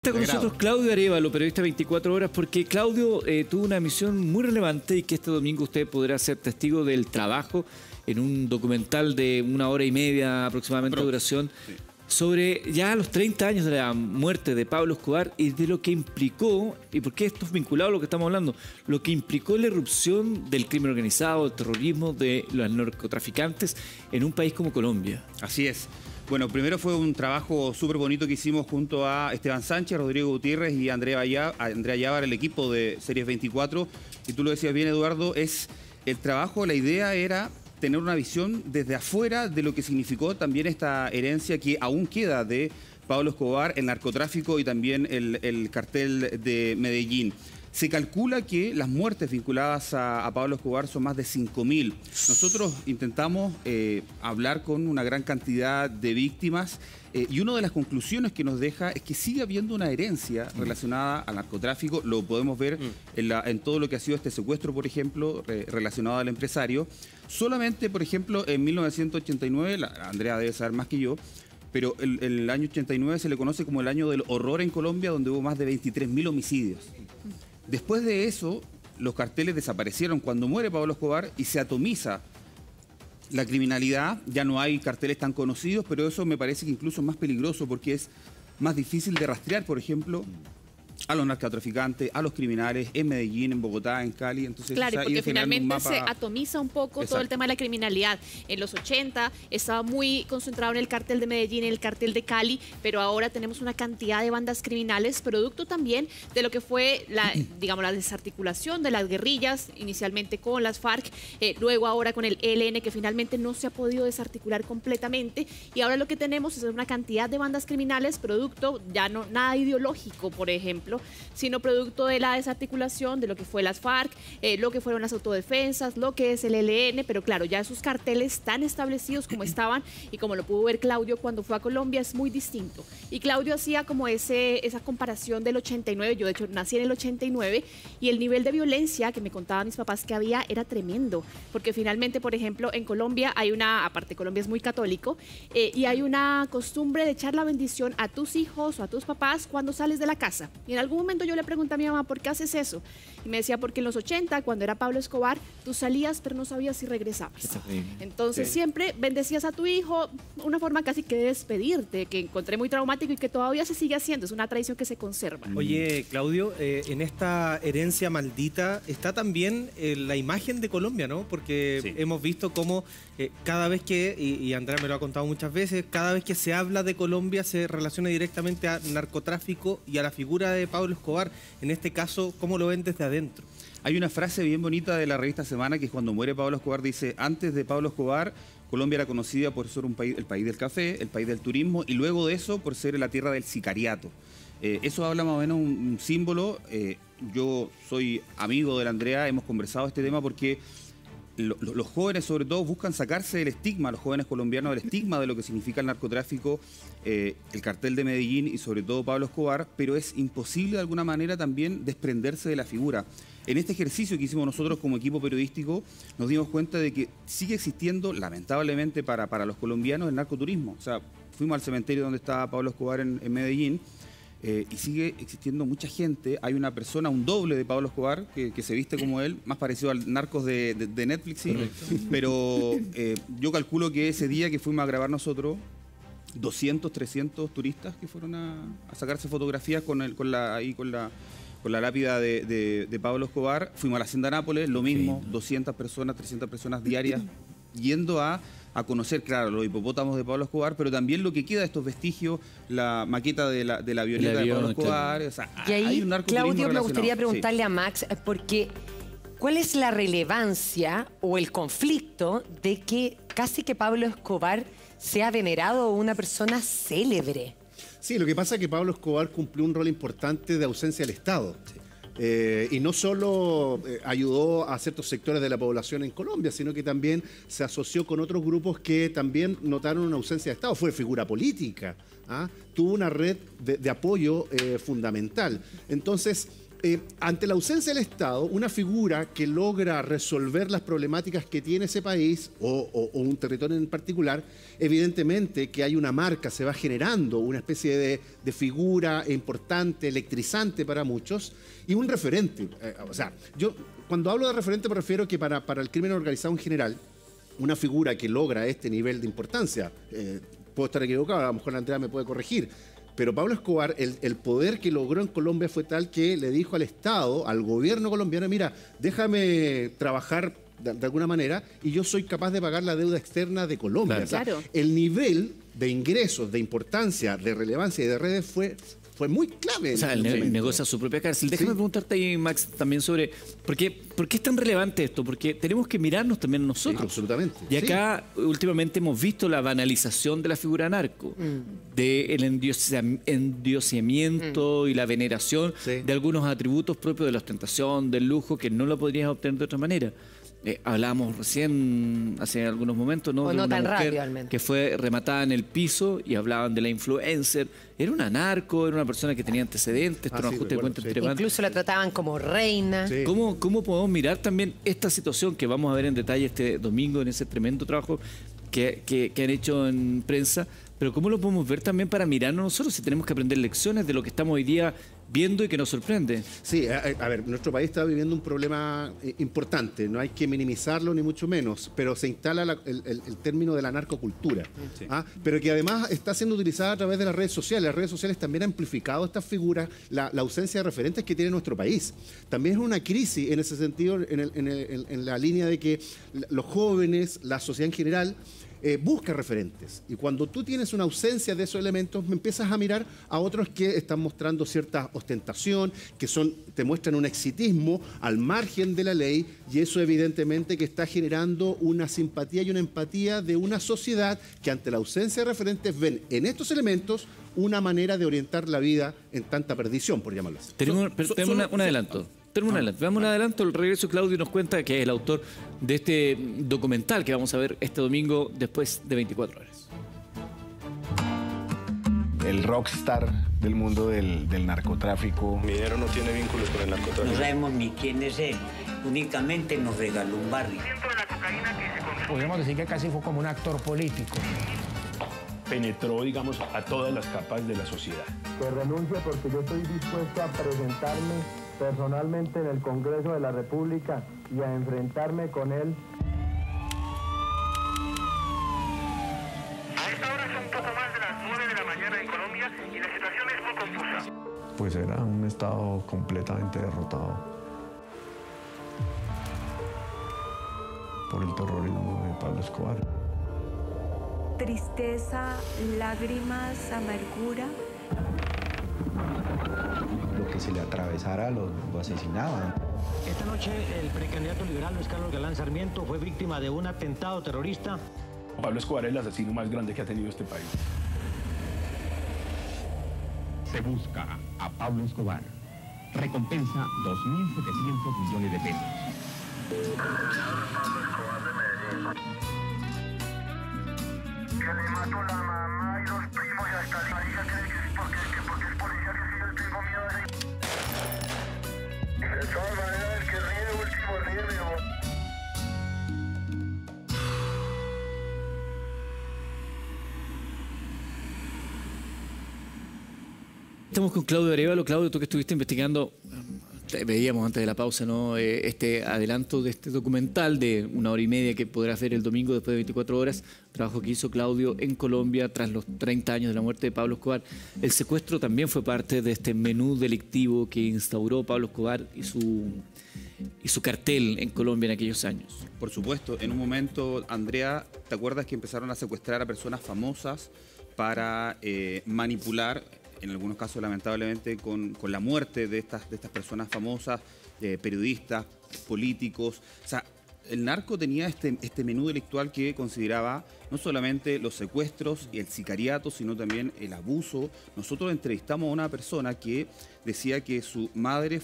Está con nosotros Claudio Arévalo, periodista 24 horas, porque Claudio tuvo una misión muy relevante y que este domingo usted podrá ser testigo del trabajo en un documental de 1 hora y media aproximadamente de duración sobre ya los 30 años de la muerte de Pablo Escobar y de lo que implicó, y por qué esto es vinculado a lo que estamos hablando, lo que implicó la irrupción del crimen organizado, del terrorismo, de los narcotraficantes en un país como Colombia. Así es. Bueno, primero fue un trabajo súper bonito que hicimos junto a Esteban Sánchez, Rodrigo Gutiérrez y Andrea Yávar, el equipo de Series 24. Y tú lo decías bien, Eduardo, es el trabajo, la idea era tener una visión desde afuera de lo que significó también esta herencia que aún queda de Pablo Escobar, el narcotráfico y también el cartel de Medellín. Se calcula que las muertes vinculadas a Pablo Escobar son más de 5.000. Nosotros intentamos hablar con una gran cantidad de víctimas y una de las conclusiones que nos deja es que sigue habiendo una herencia relacionada al narcotráfico. Lo podemos ver en todo lo que ha sido este secuestro, por ejemplo, relacionado al empresario. Solamente, por ejemplo, en 1989, Andrea debe saber más que yo, pero el año 89 se le conoce como el año del horror en Colombia, donde hubo más de 23.000 homicidios. Después de eso, los carteles desaparecieron cuando muere Pablo Escobar y se atomiza la criminalidad. Ya no hay carteles tan conocidos, pero eso me parece que incluso es más peligroso porque es más difícil de rastrear, por ejemplo, a los narcotraficantes, a los criminales en Medellín, en Bogotá, en Cali. Entonces, claro, porque finalmente se atomiza un poco todo el tema de la criminalidad. En los 80 estaba muy concentrado en el cartel de Medellín, en el cartel de Cali, pero ahora tenemos una cantidad de bandas criminales, producto también de lo que fue digamos, la desarticulación de las guerrillas, inicialmente con las FARC, luego ahora con el ELN, que finalmente no se ha podido desarticular completamente, y ahora lo que tenemos es una cantidad de bandas criminales, producto ya no nada ideológico, por ejemplo, sino producto de la desarticulación de lo que fue las FARC, lo que fueron las autodefensas, lo que es el ELN, pero claro, ya esos carteles tan establecidos como estaban y como lo pudo ver Claudio cuando fue a Colombia es muy distinto. Y Claudio hacía como esa comparación del 89, yo de hecho nací en el 89, y el nivel de violencia que me contaban mis papás que había era tremendo, porque finalmente, por ejemplo, en Colombia hay aparte Colombia es muy católico, y hay una costumbre de echar la bendición a tus hijos o a tus papás cuando sales de la casa. Y en algún momento yo le pregunté a mi mamá, ¿por qué haces eso? Y me decía, porque en los 80, cuando era Pablo Escobar, tú salías, pero no sabías si regresabas. Entonces siempre bendecías a tu hijo, una forma casi que de despedirte, que encontré muy traumático y que todavía se sigue haciendo. Es una tradición que se conserva. Oye, Claudio, en esta herencia maldita está también la imagen de Colombia, ¿no? Porque hemos visto cómo cada vez que, y Andrea me lo ha contado muchas veces, cada vez que se habla de Colombia se relaciona directamente a narcotráfico y a la figura de Pablo Escobar. En este caso, ¿cómo lo ven desde adentro? Hay una frase bien bonita de la revista Semana que es cuando muere Pablo Escobar, dice, antes de Pablo Escobar, Colombia era conocida por ser el país del café, el país del turismo, y luego de eso por ser la tierra del sicariato. Eso habla más o menos un símbolo. Yo soy amigo de la Andrea, hemos conversado este tema porque los jóvenes sobre todo buscan sacarse del estigma, los jóvenes colombianos, del estigma de lo que significa el narcotráfico, el cartel de Medellín y sobre todo Pablo Escobar, pero es imposible de alguna manera también desprenderse de la figura. En este ejercicio que hicimos nosotros como equipo periodístico nos dimos cuenta de que sigue existiendo, lamentablemente para los colombianos, el narcoturismo. O sea, fuimos al cementerio donde estaba Pablo Escobar en Medellín, y sigue existiendo mucha gente. Hay una persona, un doble de Pablo Escobar, que se viste como él, más parecido al Narcos de Netflix, ¿sí? Pero yo calculo que ese día que fuimos a grabar nosotros, 200, 300 turistas que fueron a sacarse fotografías con la lápida de Pablo Escobar. Fuimos a la Hacienda Nápoles, lo mismo, 200 personas, 300 personas diarias, yendo a conocer, claro, los hipopótamos de Pablo Escobar, pero también lo que queda de estos vestigios, la maqueta de la avioneta de Pablo Escobar. O sea, y ahí, hay un Claudio, me gustaría preguntarle a Max, porque ¿cuál es la relevancia o el conflicto de que casi que Pablo Escobar sea venerado una persona célebre? Sí, lo que pasa es que Pablo Escobar cumplió un rol importante de ausencia del Estado. Y no solo ayudó a ciertos sectores de la población en Colombia, sino que también se asoció con otros grupos que también notaron una ausencia de Estado. Fue figura política, tuvo una red de apoyo fundamental. Entonces, ante la ausencia del Estado, una figura que logra resolver las problemáticas que tiene ese país o un territorio en particular, evidentemente que hay una marca, se va generando una especie de figura importante, electrizante para muchos y un referente. O sea, yo cuando hablo de referente me refiero que para el crimen organizado en general, una figura que logra este nivel de importancia, puedo estar equivocado, a lo mejor Andrea me puede corregir, pero Pablo Escobar, el poder que logró en Colombia fue tal que le dijo al Estado, al gobierno colombiano, mira, déjame trabajar de alguna manera y yo soy capaz de pagar la deuda externa de Colombia. Claro. O sea, el nivel de ingresos, de importancia, de relevancia y de redes fue muy clave. O sea, el negocia su propia cárcel. Déjame preguntarte ahí, Max, también sobre por qué es tan relevante esto, porque tenemos que mirarnos también nosotros. Sí, absolutamente. Y acá últimamente hemos visto la banalización de la figura narco, del endiosamiento y la veneración de algunos atributos propios de la ostentación, del lujo, que no lo podrías obtener de otra manera. Hablábamos recién, hace algunos momentos, ¿no? O de no una tan mujer rápido, al menos. que fue rematada en el piso y hablaban de la influencer. Era una narco, era una persona que tenía antecedentes, no ajuste de cuentas entre bandas. Incluso la trataban como reina. Sí. ¿Cómo podemos mirar también esta situación que vamos a ver en detalle este domingo en ese tremendo trabajo que han hecho en prensa? Pero ¿cómo lo podemos ver también para mirarnos nosotros si tenemos que aprender lecciones de lo que estamos hoy día viendo y que nos sorprende? Sí, a ver, nuestro país está viviendo un problema importante, no hay que minimizarlo ni mucho menos, pero se instala el término de la narcocultura, pero que además está siendo utilizada a través de las redes sociales. Las redes sociales también han amplificado estas figuras, la ausencia de referentes que tiene nuestro país. También es una crisis en ese sentido, en la línea de que los jóvenes, la sociedad en general, busca referentes. Y cuando tú tienes una ausencia de esos elementos, me empiezas a mirar a otros que están mostrando cierta ostentación, que te muestran un exitismo al margen de la ley, y eso evidentemente que está generando una simpatía y una empatía de una sociedad que ante la ausencia de referentes ven en estos elementos una manera de orientar la vida en tanta perdición, por llamarlo así. Tenemos un adelanto. Veamos un adelanto, el regreso. Claudio nos cuenta que es el autor de este documental que vamos a ver este domingo después de 24 horas. El rockstar del mundo del narcotráfico. Minero no tiene vínculos con el narcotráfico. No sabemos ni quién es él, únicamente nos regaló un barrio. Podríamos decir que casi fue como un actor político. Penetró, digamos, a todas las capas de la sociedad. Que renuncie porque yo estoy dispuesto a presentarme personalmente en el Congreso de la República y a enfrentarme con él. A esta hora son un poco más de las 9 de la mañana en Colombia y la situación es muy confusa. Pues era un estado completamente derrotado por el terrorismo de Pablo Escobar. Tristeza, lágrimas, amargura. Lo que se le atravesara lo asesinaban. Esta noche el precandidato liberal Luis Carlos Galán Sarmiento fue víctima de un atentado terrorista. Pablo Escobar es el asesino más grande que ha tenido este país. Se busca a Pablo Escobar. Recompensa 2.700 millones de pesos. Que le mató la mamá y los primos y hasta la hija cree que es porque es policía que sí, yo tengo miedo de... De todas maneras, que ríe último ríe mejor. Estamos con Claudio Arévalo. Claudio, tú que estuviste investigando, veíamos antes de la pausa, ¿no? Este adelanto de este documental de 1 hora y media que podrás ver el domingo después de 24 horas. Trabajo que hizo Claudio en Colombia tras los 30 años de la muerte de Pablo Escobar. El secuestro también fue parte de este menú delictivo que instauró Pablo Escobar y su cartel en Colombia en aquellos años. Por supuesto, en un momento, Andrea, ¿te acuerdas que empezaron a secuestrar a personas famosas para manipular, en algunos casos lamentablemente con la muerte de estas personas famosas, periodistas, políticos? O sea, el narco tenía este menú delictual que consideraba no solamente los secuestros y el sicariato, sino también el abuso. Nosotros entrevistamos a una persona que decía que su madre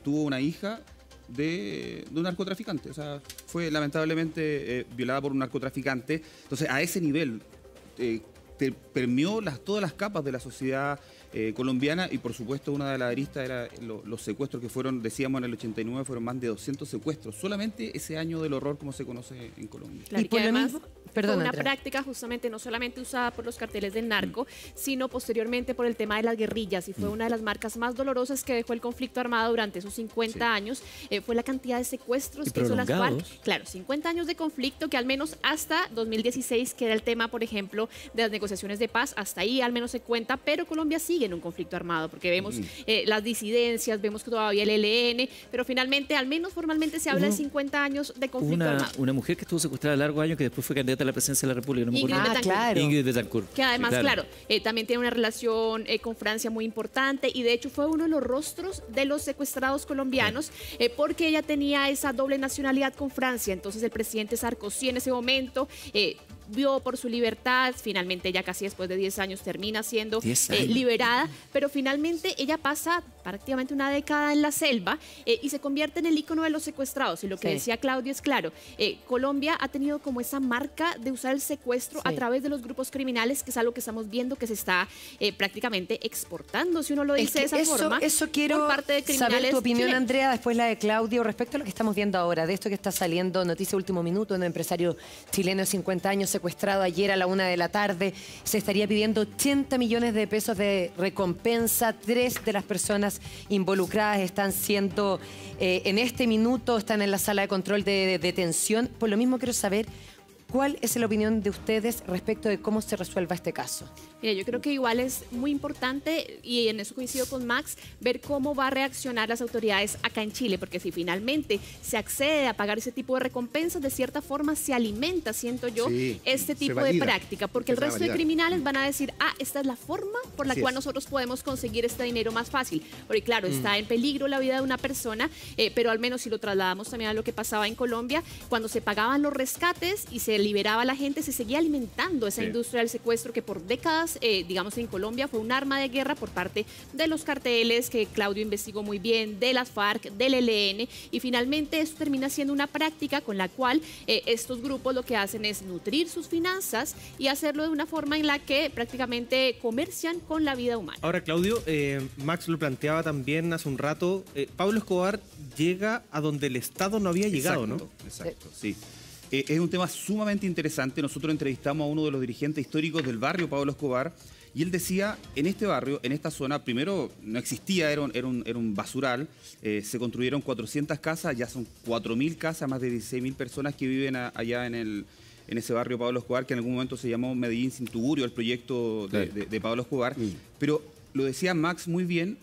tuvo una hija de un narcotraficante. O sea, fue lamentablemente violada por un narcotraficante. Entonces, a ese nivel permeó todas las capas de la sociedad colombiana, y por supuesto una de las aristas era los secuestros que fueron, decíamos en el 89, fueron más de 200 secuestros, solamente ese año del horror como se conoce en Colombia. Claro, y por además fue una práctica justamente no solamente usada por los carteles del narco, sino posteriormente por el tema de las guerrillas, y fue una de las marcas más dolorosas que dejó el conflicto armado durante esos 50 años, fue la cantidad de secuestros que hizo las FARC. Claro, 50 años de conflicto que al menos hasta 2016, que era el tema, por ejemplo, de las negociaciones de paz, hasta ahí al menos se cuenta, pero Colombia sigue en un conflicto armado, porque vemos las disidencias, vemos que todavía el ELN, pero finalmente, al menos formalmente, se habla de 50 años de conflicto armado. Una mujer que estuvo secuestrada largos años, que después fue candidata a la presidencia de la República. No Ingrid Betancourt. Que además, también tiene una relación con Francia muy importante, y de hecho fue uno de los rostros de los secuestrados colombianos, porque ella tenía esa doble nacionalidad con Francia. Entonces el presidente Sarkozy en ese momento vio por su libertad, finalmente ella casi después de 10 años termina siendo liberada, pero finalmente ella pasa prácticamente una década en la selva y se convierte en el ícono de los secuestrados. Y lo que decía Claudio es claro, Colombia ha tenido como esa marca de usar el secuestro a través de los grupos criminales, que es algo que estamos viendo que se está prácticamente exportando, si uno lo dice de esa forma. Eso quiero por parte de criminales saber tu opinión, chilenos. Andrea, después la de Claudio, respecto a lo que estamos viendo ahora, de esto que está saliendo, noticia último minuto, un empresario chileno de 50 años secuestrado ayer a la 1 de la tarde, se estaría pidiendo 80 millones de pesos de recompensa. 3 de las personas involucradas están siendo, en este minuto, están en la sala de control de detención. Por lo mismo quiero saber cuál es la opinión de ustedes respecto de cómo se resuelva este caso. Mira, yo creo que igual es muy importante, y en eso coincido con Max, ver cómo va a reaccionar las autoridades acá en Chile, porque si finalmente se accede a pagar ese tipo de recompensas, de cierta forma se alimenta, siento yo, este tipo de práctica, porque el resto de criminales van a decir, esta es la forma por la cual nosotros podemos conseguir este dinero más fácil, porque claro, está en peligro la vida de una persona, pero al menos si lo trasladamos también a lo que pasaba en Colombia, cuando se pagaban los rescates y se liberaba a la gente, se seguía alimentando esa industria del secuestro que por décadas, digamos, en Colombia fue un arma de guerra por parte de los carteles, que Claudio investigó muy bien, de las FARC, del ELN, y finalmente esto termina siendo una práctica con la cual estos grupos lo que hacen es nutrir sus finanzas y hacerlo de una forma en la que prácticamente comercian con la vida humana. Ahora, Claudio, Max lo planteaba también hace un rato, Pablo Escobar llega a donde el Estado no había llegado, ¿no? Exacto, sí. Es un tema sumamente interesante. Nosotros entrevistamos a uno de los dirigentes históricos del barrio, Pablo Escobar, y él decía, en este barrio, en esta zona, primero no existía, era un basural, se construyeron 400 casas, ya son 4.000 casas, más de 16.000 personas que viven allá en ese barrio Pablo Escobar, que en algún momento se llamó Medellín sin Tugurio, el proyecto de Pablo Escobar. Pero lo decía Max muy bien,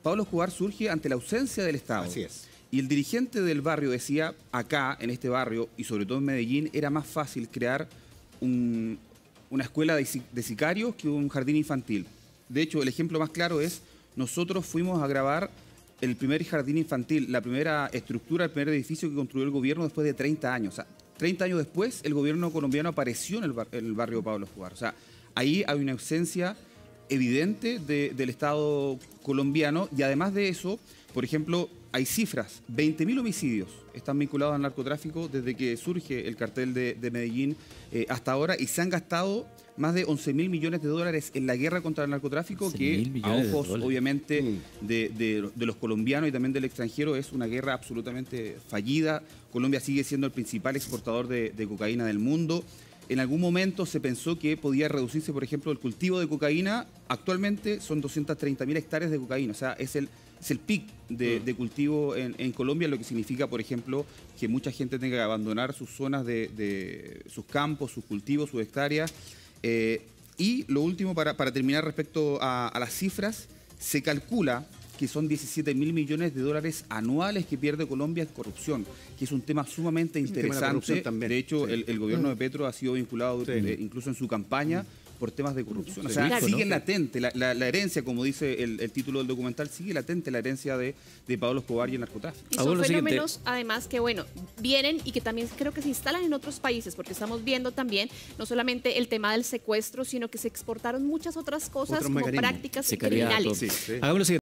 Pablo Escobar surge ante la ausencia del Estado. Así es. Y el dirigente del barrio decía, acá, en este barrio, y sobre todo en Medellín, era más fácil crear una escuela de sicarios que un jardín infantil. De hecho, el ejemplo más claro es, nosotros fuimos a grabar el primer jardín infantil, la primera estructura, el primer edificio que construyó el gobierno después de 30 años. O sea, 30 años después, el gobierno colombiano apareció en el barrio Pablo Escobar. O sea, ahí hay una ausencia evidente del Estado colombiano, y además de eso, por ejemplo, hay cifras, 20.000 homicidios están vinculados al narcotráfico desde que surge el cartel de Medellín hasta ahora, y se han gastado más de 11.000 millones de dólares en la guerra contra el narcotráfico, que a ojos obviamente de los colombianos y también del extranjero es una guerra absolutamente fallida. Colombia sigue siendo el principal exportador de cocaína del mundo. En algún momento se pensó que podía reducirse, por ejemplo, el cultivo de cocaína. Actualmente son 230.000 hectáreas de cocaína, o sea, es el pic de cultivo en Colombia, lo que significa, por ejemplo, que mucha gente tenga que abandonar sus zonas de sus campos, sus cultivos, sus hectáreas. Y lo último, para terminar respecto a las cifras, se calcula que son 17.000 millones de dólares anuales que pierde Colombia en corrupción, que es un tema sumamente interesante. De hecho, el gobierno de Petro ha sido vinculado incluso en su campaña por temas de corrupción. O sea, sigue latente la herencia, como dice el título del documental, sigue latente la herencia de Pablo Escobar y el narcotráfico. Y son fenómenos, además, que bueno, vienen y que también creo que se instalan en otros países, porque estamos viendo también no solamente el tema del secuestro, sino que se exportaron muchas otras cosas como prácticas criminales. Hagamos lo siguiente.